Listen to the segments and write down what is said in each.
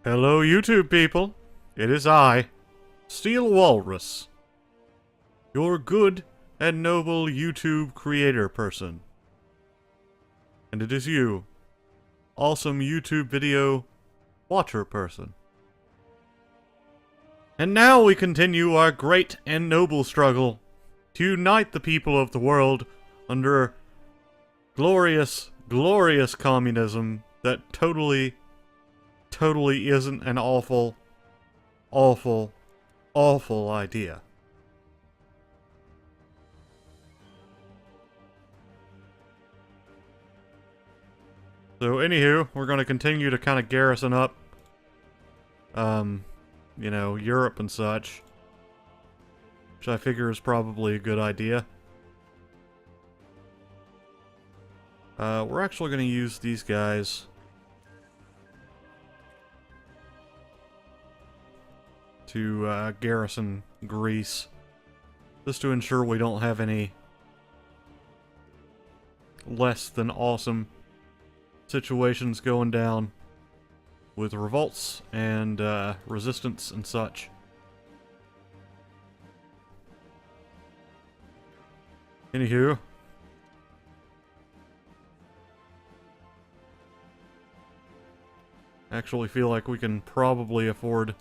Hello, YouTube people. It is I, Steel Walrus, your good and noble YouTube creator person. And it is you, awesome YouTube video watcher person. And now we continue our great and noble struggle to unite the people of the world under glorious, glorious communism that totally isn't an awful idea. So anywho, we're going to continue to kind of garrison up, Europe and such. Which I figure is probably a good idea. We're actually going to use these guys to garrison Greece, just to ensure we don't have any less than awesome situations going down with revolts and resistance and such. Anywho, actually feel like we can probably afford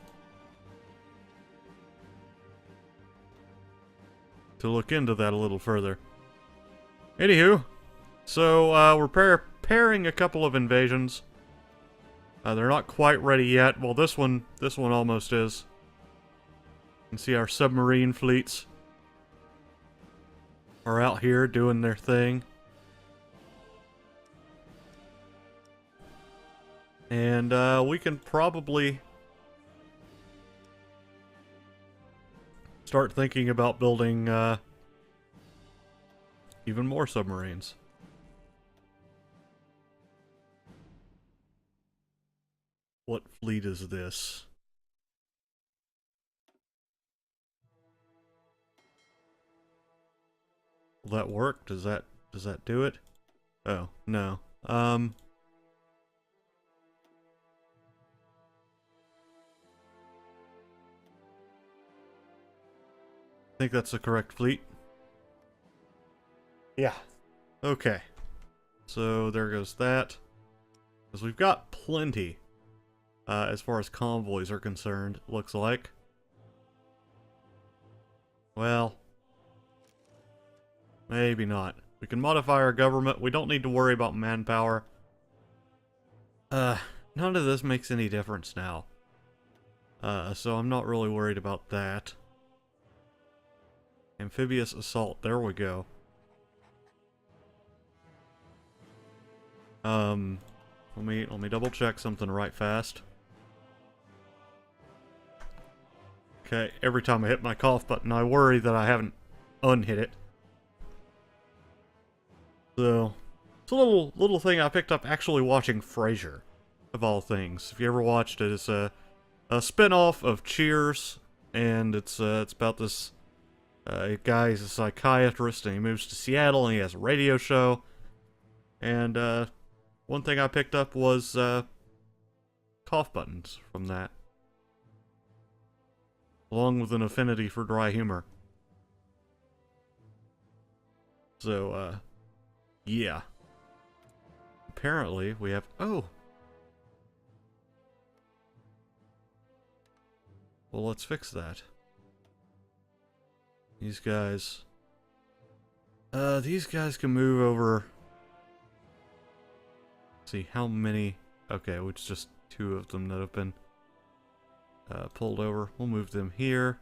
to look into that a little further. Anywho, so we're preparing a couple of invasions. They're not quite ready yet. Well, this one almost is. You can see our submarine fleets are out here doing their thing. And we can probably start thinking about building even more submarines. What fleet is this? Will that work? Does that do it? Oh, no. I think that's the correct fleet. Yeah. Okay. So there goes that. Because we've got plenty as far as convoys are concerned, looks like. Well, maybe not. We can modify our government. We don't need to worry about manpower. None of this makes any difference now. So I'm not really worried about that. Amphibious assault. There we go. Let me double check something right fast. Okay, every time I hit my cough button, I worry that I haven't unhit it. So, it's a little thing I picked up actually watching Frasier, of all things. If you ever watched it, it's a spin-off of Cheers, and it's about this guy. He's a psychiatrist, and he moves to Seattle, and he has a radio show. And one thing I picked up was cough buttons from that, along with an affinity for dry humor. So, yeah. Apparently, we have... Oh! Well, let's fix that. These guys can move over... Let's see, how many... Okay, it's just 2 of them that have been pulled over. We'll move them here.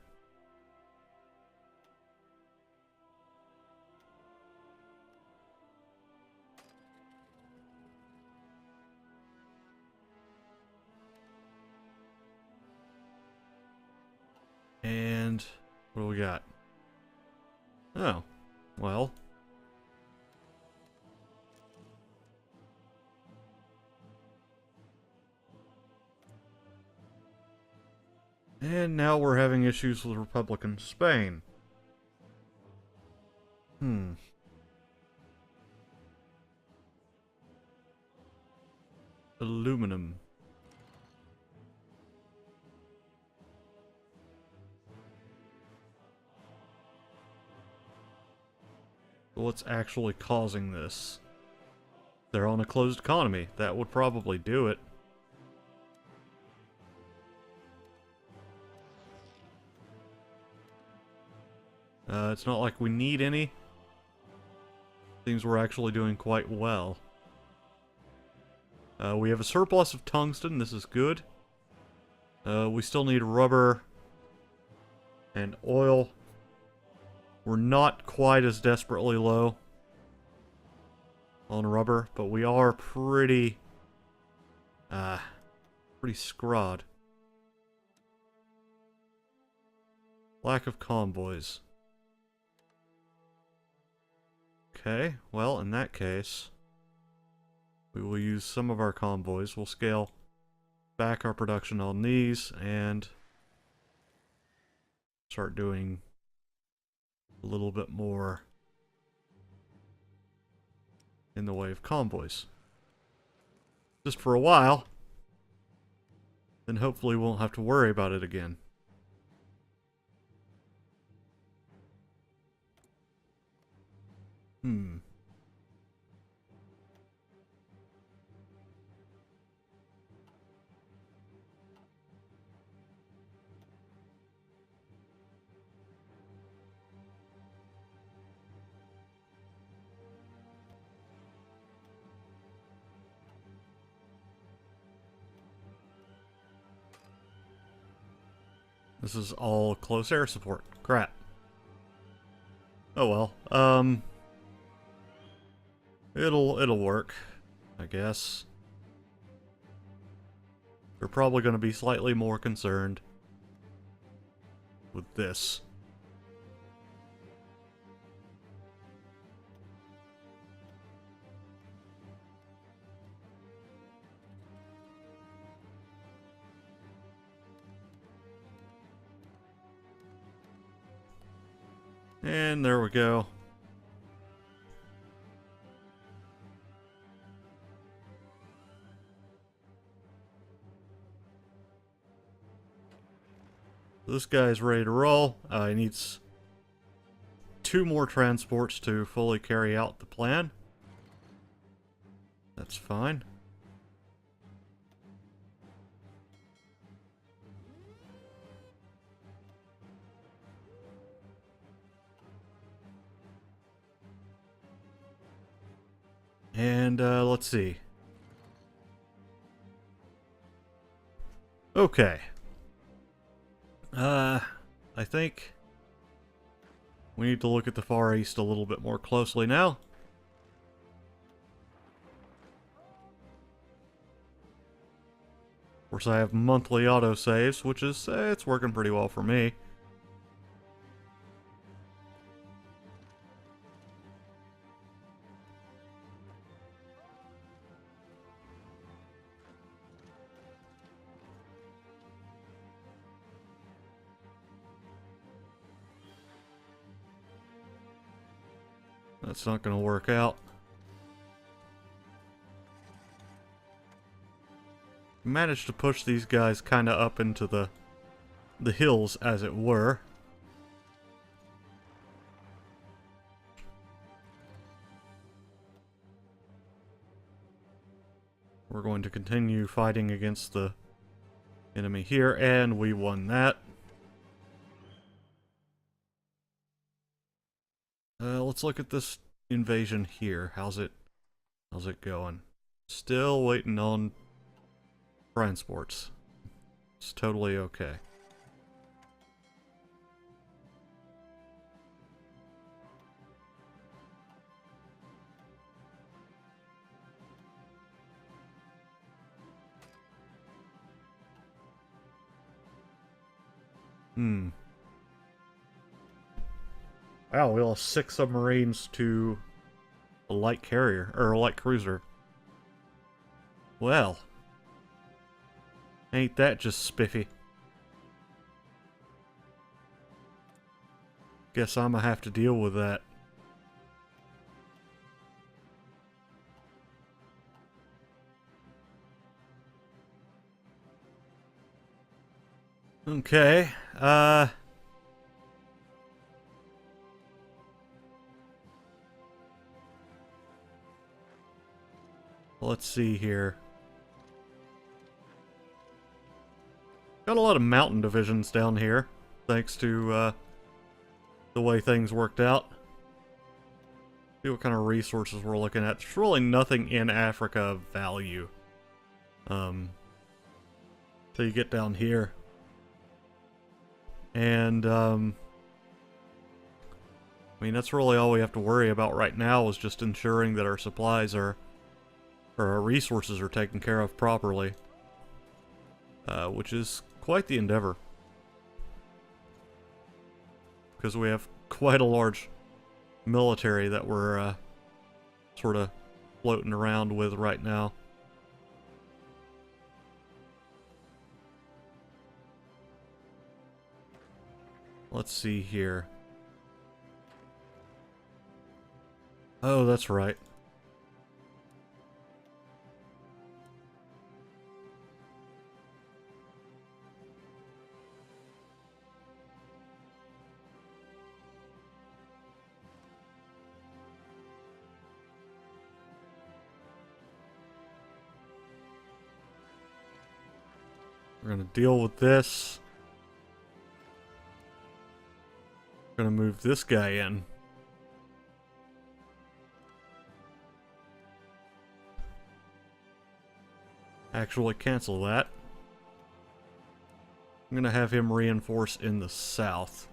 And what do we got? Oh, well. And now we're having issues with Republican Spain. Aluminum. What's actually causing this? They're on a closed economy. That would probably do it. It's not like we need any. Seems we're actually doing quite well. We have a surplus of tungsten. This is good. We still need rubber and oil. We're not quite as desperately low on rubber, but we are pretty screwed. Lack of convoys. Okay, well, in that case, we will use some of our convoys. We'll scale back our production on these and start doing a little bit more in the way of convoys. Just for a while. Then hopefully we won't have to worry about it again. This is all close air support. Crap. Oh well. It'll work, I guess. We're probably going to be slightly more concerned with this. And there we go. This guy's ready to roll. He needs 2 more transports to fully carry out the plan. That's fine. And, let's see. Okay. I think we need to look at the Far East a little bit more closely now. Of course, I have monthly autosaves, which is, it's working pretty well for me. That's not going to work out. Managed to push these guys kind of up into the hills, as it were. We're going to continue fighting against the enemy here, and we won that. Let's look at this invasion here. How's it going? Still waiting on transports. It's totally okay. Wow, we lost 6 submarines to a light carrier, or a light cruiser. Well, ain't that just spiffy? Guess I'm gonna have to deal with that. Okay, Let's see here. Got a lot of mountain divisions down here, thanks to the way things worked out. See what kind of resources we're looking at. There's really nothing in Africa of value. Till you get down here. And, I mean, that's really all we have to worry about right now is just ensuring that our supplies are, or our resources are taken care of properly. Which is quite the endeavor. Because we have quite a large military that we're, sort of floating around with right now. Let's see here. Oh, that's right. We're gonna deal with this. We're gonna move this guy in. Actually cancel that. I'm gonna have him reinforce in the south.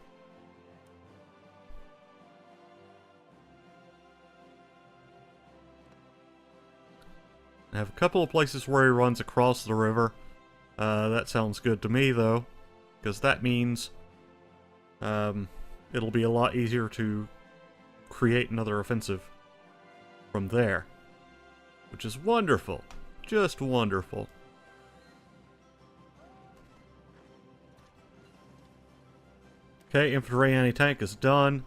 I have a couple of places where he runs across the river. That sounds good to me, though, because that means it'll be a lot easier to create another offensive from there, which is wonderful. Just wonderful. Okay, infantry anti-tank is done.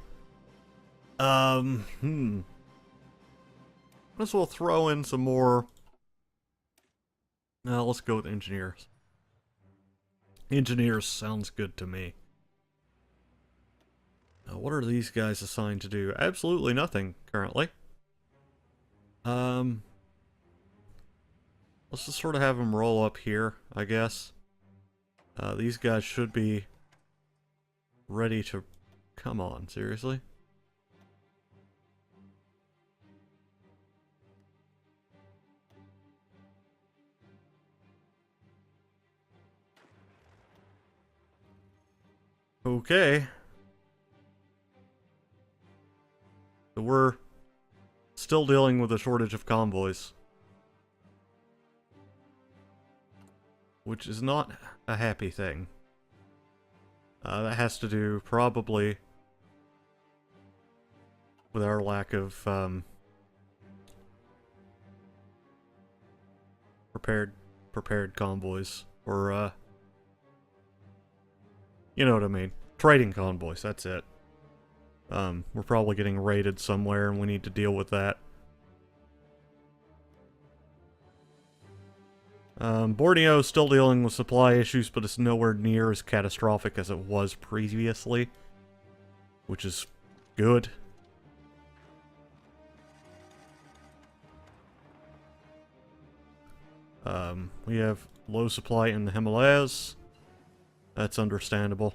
Might as well throw in some more. Let's go with engineers. Engineers sounds good to me. What are these guys assigned to do? Absolutely nothing, currently. Let's just sort of have them roll up here, I guess. These guys should be ready to... Come on, seriously? Okay. So we're still dealing with a shortage of convoys. Which is not a happy thing. That has to do probably with our lack of prepared convoys, or you know what I mean. Trading convoys, that's it. We're probably getting raided somewhere and we need to deal with that. Borneo is still dealing with supply issues, but it's nowhere near as catastrophic as it was previously, which is good. We have low supply in the Himalayas. That's understandable.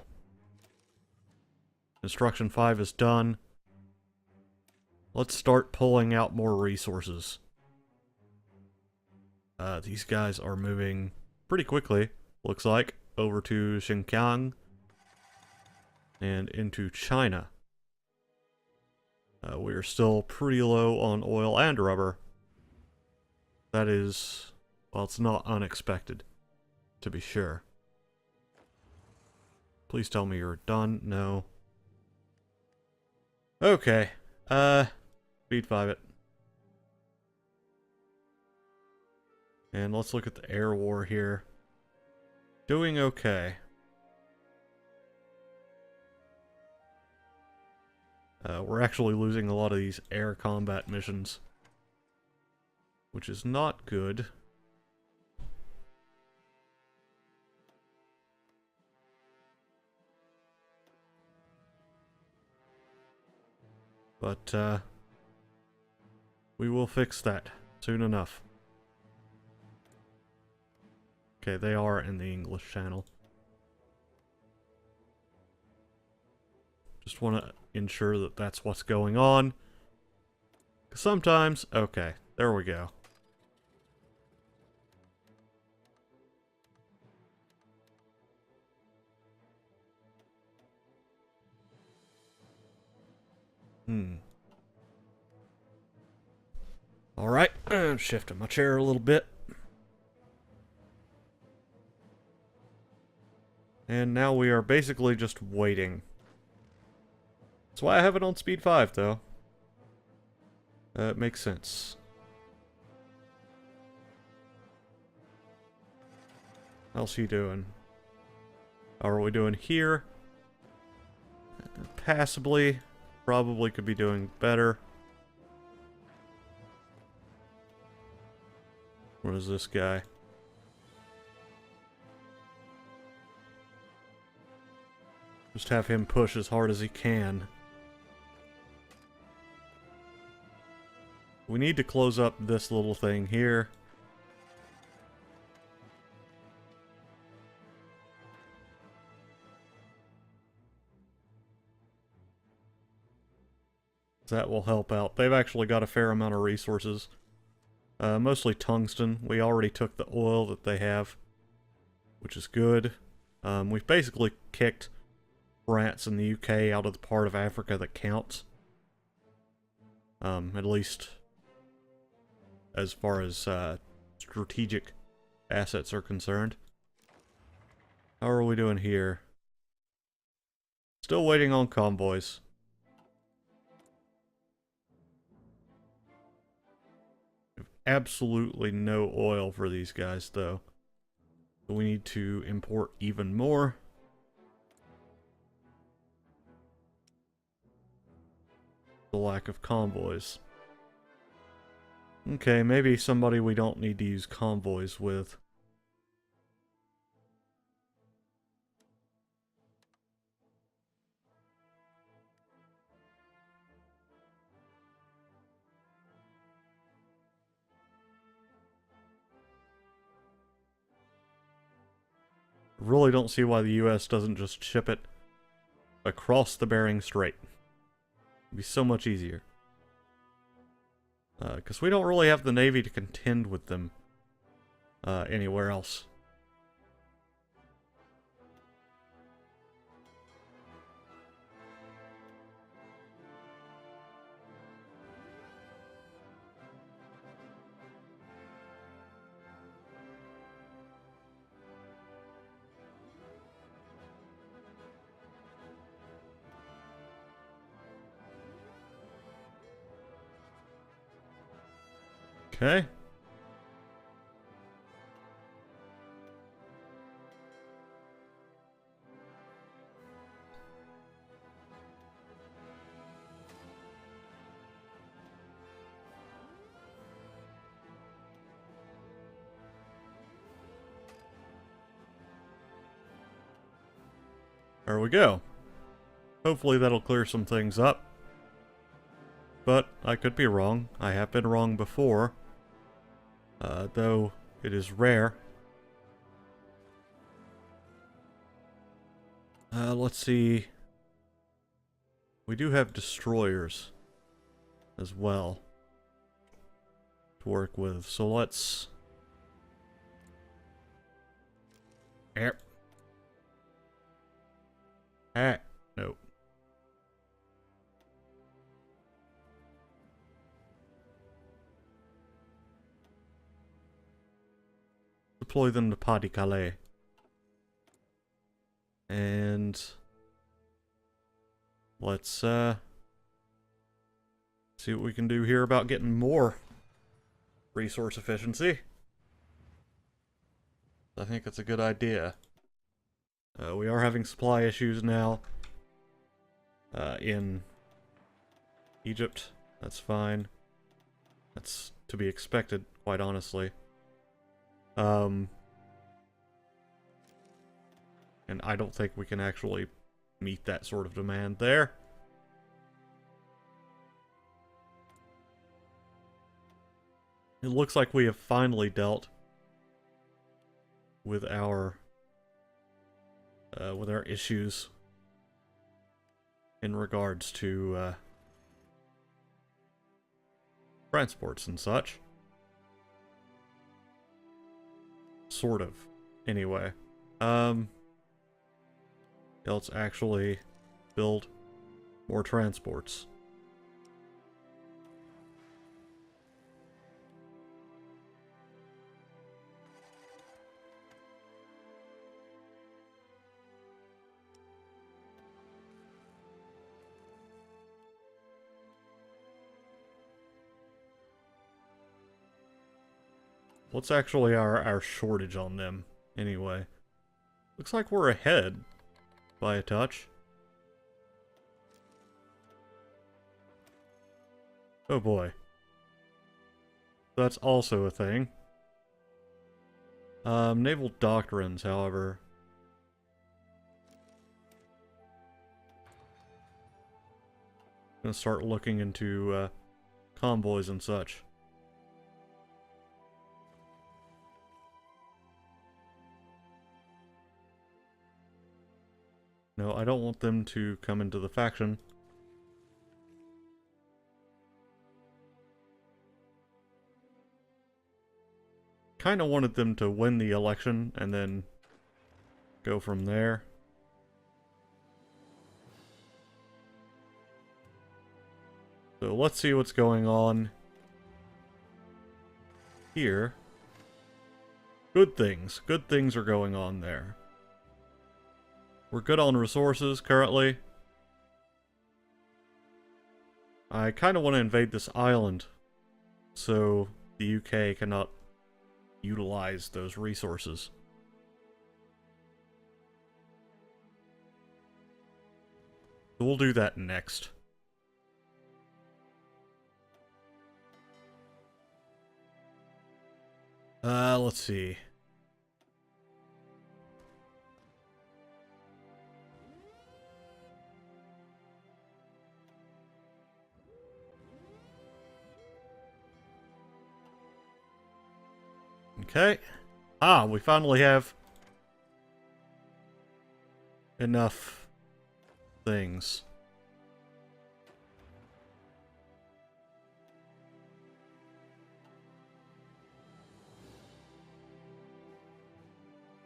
Construction 5 is done. Let's start pulling out more resources. These guys are moving pretty quickly, looks like, over to Xinjiang and into China. We're still pretty low on oil and rubber. That is, well, it's not unexpected, to be sure. Please tell me you're done. No. Okay. Speed 5 it. And let's look at the air war here. Doing okay. We're actually losing a lot of these air combat missions, which is not good. But, we will fix that soon enough. Okay, they are in the English Channel. Just want to ensure that that's what's going on. Sometimes... Okay, there we go. Alright, I'm shifting my chair a little bit. And now we are basically just waiting. That's why I have it on speed 5, though. It makes sense. How's he doing? How are we doing here? Passably. Probably could be doing better. What is this guy? Just have him push as hard as he can. We need to close up this little thing here. That will help out. They've actually got a fair amount of resources. Mostly tungsten. We already took the oil that they have, which is good. We've basically kicked France and the UK out of the part of Africa that counts. At least as far as strategic assets are concerned. How are we doing here? Still waiting on convoys. Absolutely no oil for these guys, though. So we need to import even more. The lack of convoys. Okay, maybe somebody we don't need to use convoys with. Really don't see why the US doesn't just ship it across the Bering Strait. It'd be so much easier. Because we don't really have the Navy to contend with them anywhere else. Okay. There we go. Hopefully that'll clear some things up. But I could be wrong. I have been wrong before. Though it is rare. Let's see. We do have destroyers as well to work with. So let's... Yep. Ah, nope. Deploy them to Pas-de-Calais. And let's see what we can do here about getting more resource efficiency. I think that's a good idea. We are having supply issues now in Egypt. That's fine. That's to be expected, quite honestly. And I don't think we can actually meet that sort of demand there. It looks like we have finally dealt with our issues in regards to transports and such. Sort of. Anyway. Let's actually build more transports. What's actually our shortage on them, anyway? Looks like we're ahead by a touch. Oh boy. That's also a thing. Naval doctrines, however. Gonna start looking into convoys and such. No, I don't want them to come into the faction. Kinda wanted them to win the election and then go from there. So let's see what's going on here. Good things are going on there. We're good on resources currently. I kind of want to invade this island so the UK cannot utilize those resources. So we'll do that next. Let's see. Okay. Ah, we finally have enough things.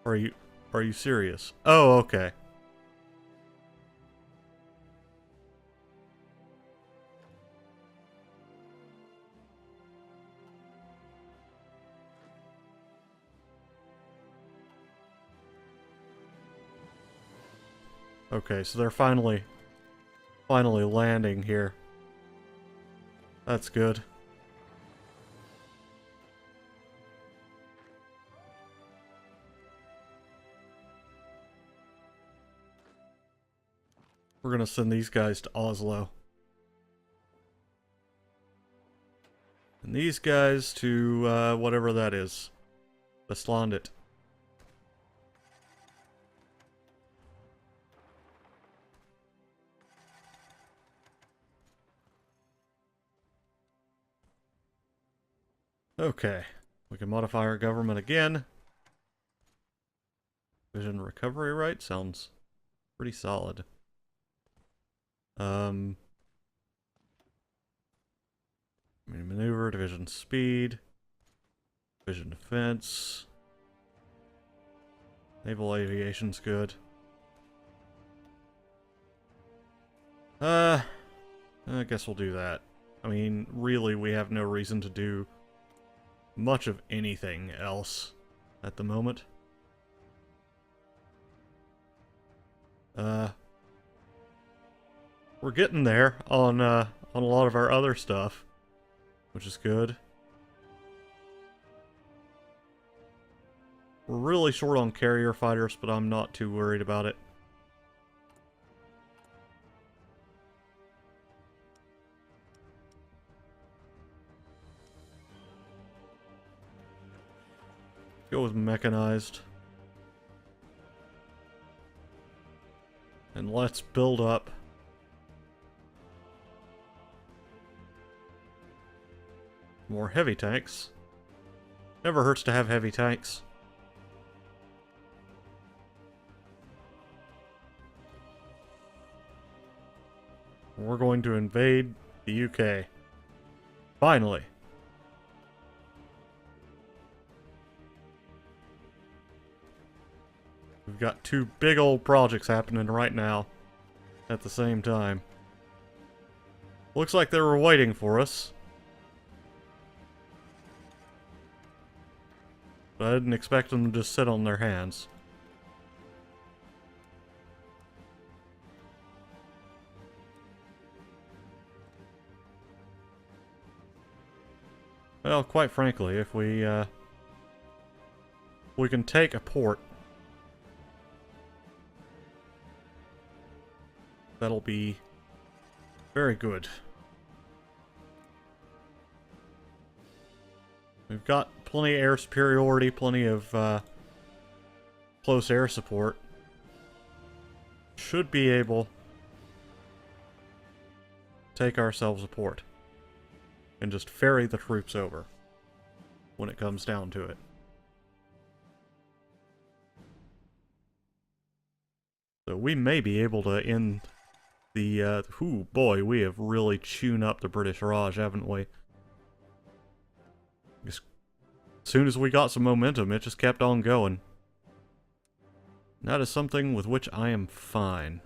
Are you serious? Oh, okay. Okay, so they're finally landing here. That's good. We're gonna send these guys to Oslo. And these guys to, whatever that is. Vestlandet. Okay. We can modify our government again. Vision recovery rate sounds pretty solid. Maneuver, division speed, division defense. Naval aviation's good. I guess we'll do that. I mean, really, we have no reason to do much of anything else at the moment. We're getting there on a lot of our other stuff, which is good. We're really short on carrier fighters, but I'm not too worried about it. Go with mechanized. And let's build up more heavy tanks. Never hurts to have heavy tanks. We're going to invade the UK. Finally. We've got two big old projects happening right now at the same time. Looks like they were waiting for us. But I didn't expect them to just sit on their hands. Well, quite frankly, if we can take a port, that'll be very good. We've got plenty of air superiority, plenty of close air support. Should be able to take ourselves a port and just ferry the troops over when it comes down to it. So we may be able to end the, ooh boy, we have really chewed up the British Raj, haven't we? As soon as we got some momentum, it just kept on going. That is something with which I am fine.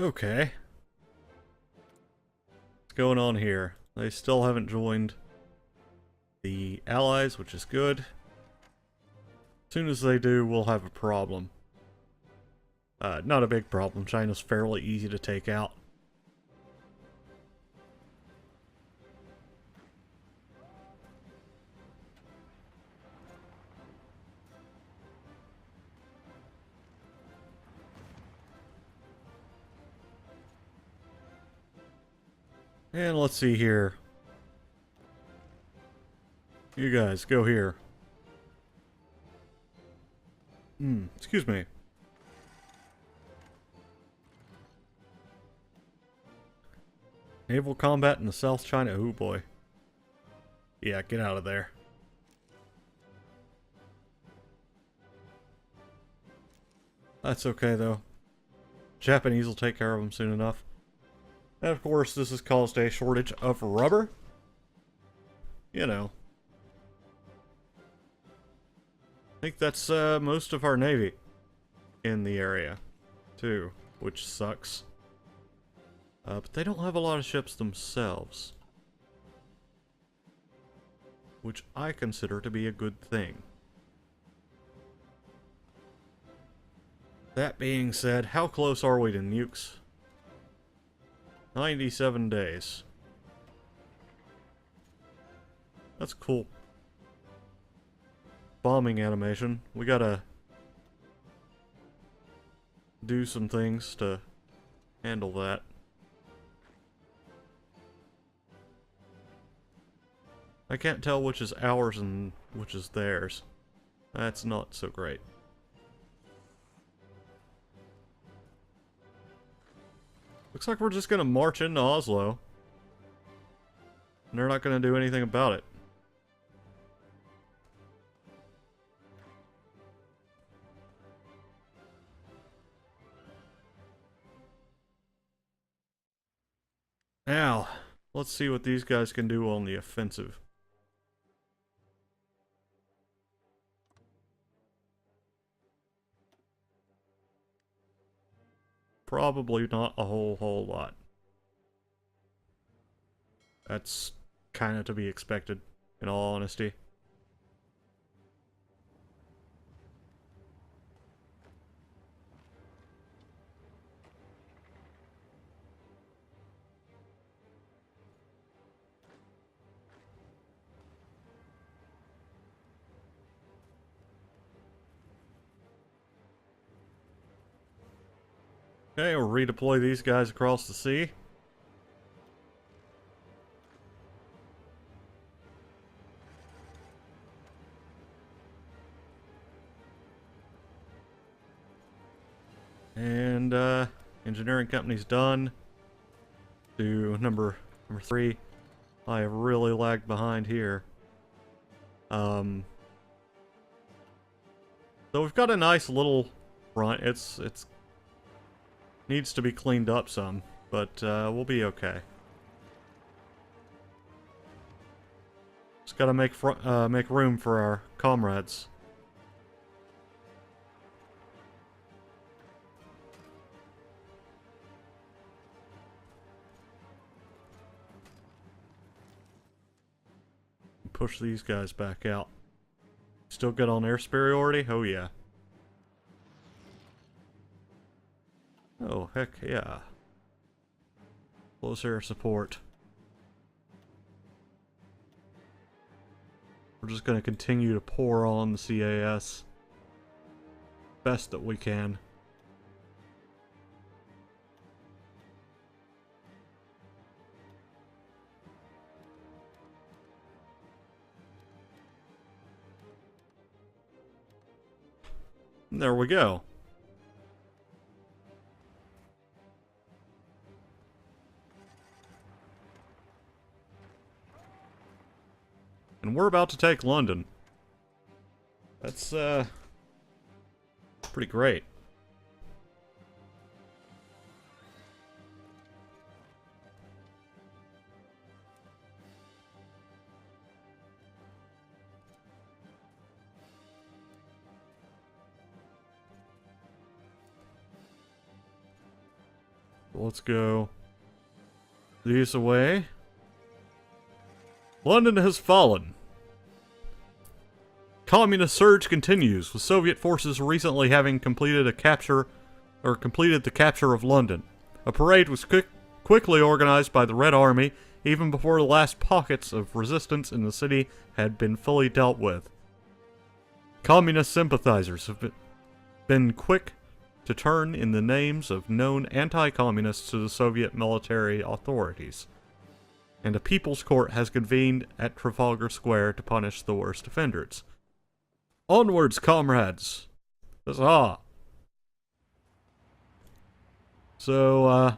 Okay. What's going on here? They still haven't joined the Allies, which is good. As soon as they do, we'll have a problem. Not a big problem. China's fairly easy to take out. And let's see here. You guys, go here. Excuse me. Naval combat in the South China. Oh boy. Yeah, get out of there. That's okay though. Japanese will take care of them soon enough. And of course, this has caused a shortage of rubber. You know. I think that's most of our navy in the area, too, which sucks. But they don't have a lot of ships themselves, which I consider to be a good thing. That being said, how close are we to nukes? 97 days. That's cool. Bombing animation. We gotta do some things to handle that. I can't tell which is ours and which is theirs. That's not so great. Looks like we're just gonna march into Oslo. And they're not gonna do anything about it. Now, let's see what these guys can do on the offensive. Probably not a whole lot. That's kind of to be expected, in all honesty. Okay, we'll redeploy these guys across the sea. And, engineering company's done. To number 3. I have really lagged behind here. So we've got a nice little front. It's needs to be cleaned up some, but we'll be okay. Just gotta make room for our comrades. Push these guys back out. Still good on air superiority? Oh yeah. Oh heck yeah. Close air support. We're just gonna continue to pour on the CAS best that we can. And there we go. And we're about to take London. That's, pretty great. Let's go these away. London has fallen. Communist surge continues, with Soviet forces recently having completed the capture of London. A parade was quickly organized by the Red Army, even before the last pockets of resistance in the city had been fully dealt with. Communist sympathizers have been quick to turn in the names of known anti-communists to the Soviet military authorities, and a people's court has convened at Trafalgar Square to punish the worst offenders. Onwards, comrades! Huzzah! So,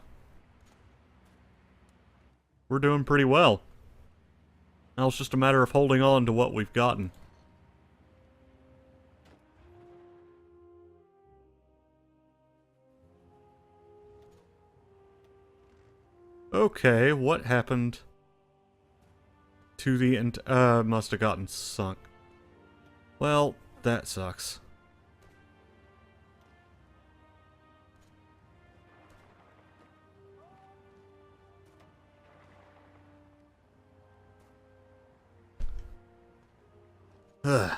we're doing pretty well. Now it's just a matter of holding on to what we've gotten. Okay, what happened to the must have gotten sunk. Well, that sucks. Ugh.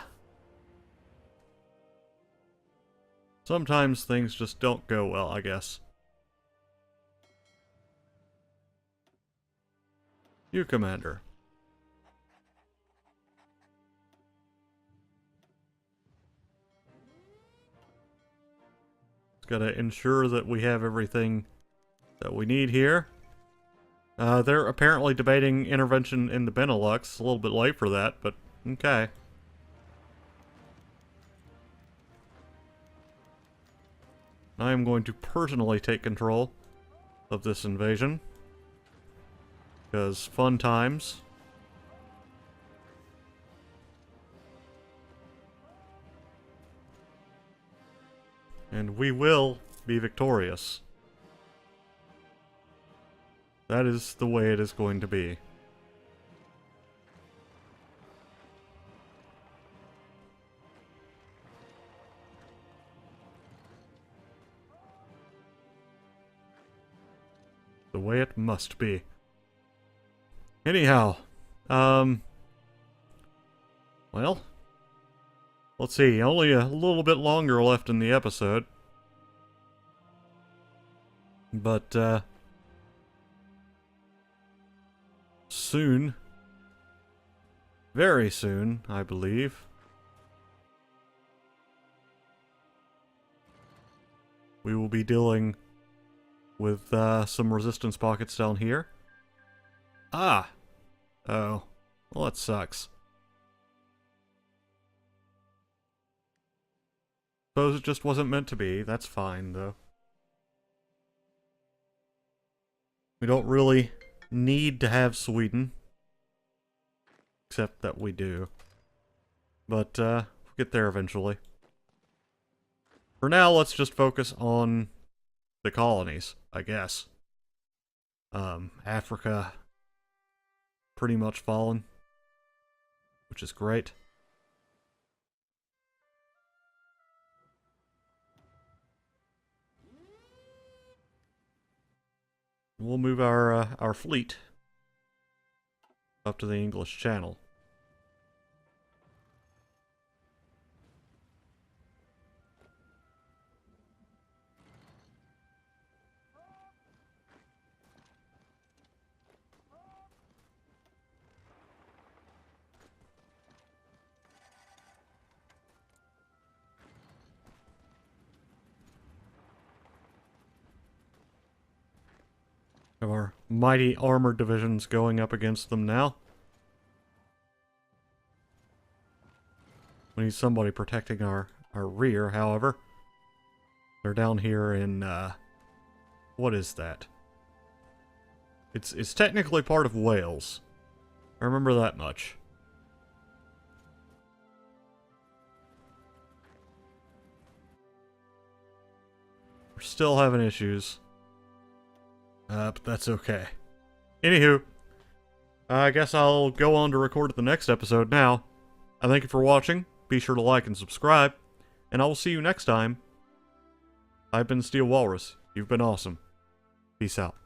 Sometimes things just don't go well, I guess. You, Commander. Just gotta ensure that we have everything that we need here. They're apparently debating intervention in the Benelux. A little bit late for that, but okay. I am going to personally take control of this invasion. Because fun times. And we will be victorious. That is the way it is going to be. The way it must be. Anyhow, well, let's see, only a little bit longer left in the episode. But, soon, very soon, I believe, we will be dealing with, some resistance pockets down here. Ah! Oh. Well, that sucks. Suppose it just wasn't meant to be. That's fine, though. We don't really need to have Sweden. Except that we do. But, we'll get there eventually. For now, let's just focus on the colonies, I guess. Africa, pretty much fallen, which is great. We'll move our fleet up to the English Channel. Have our mighty armored divisions going up against them now. We need somebody protecting our rear, however. They're down here in, what is that? It's technically part of Wales. I remember that much. We're still having issues. But that's okay. Anywho, I guess I'll go on to record the next episode now. I thank you for watching. Be sure to like and subscribe. And I will see you next time. I've been Steel Walrus. You've been awesome. Peace out.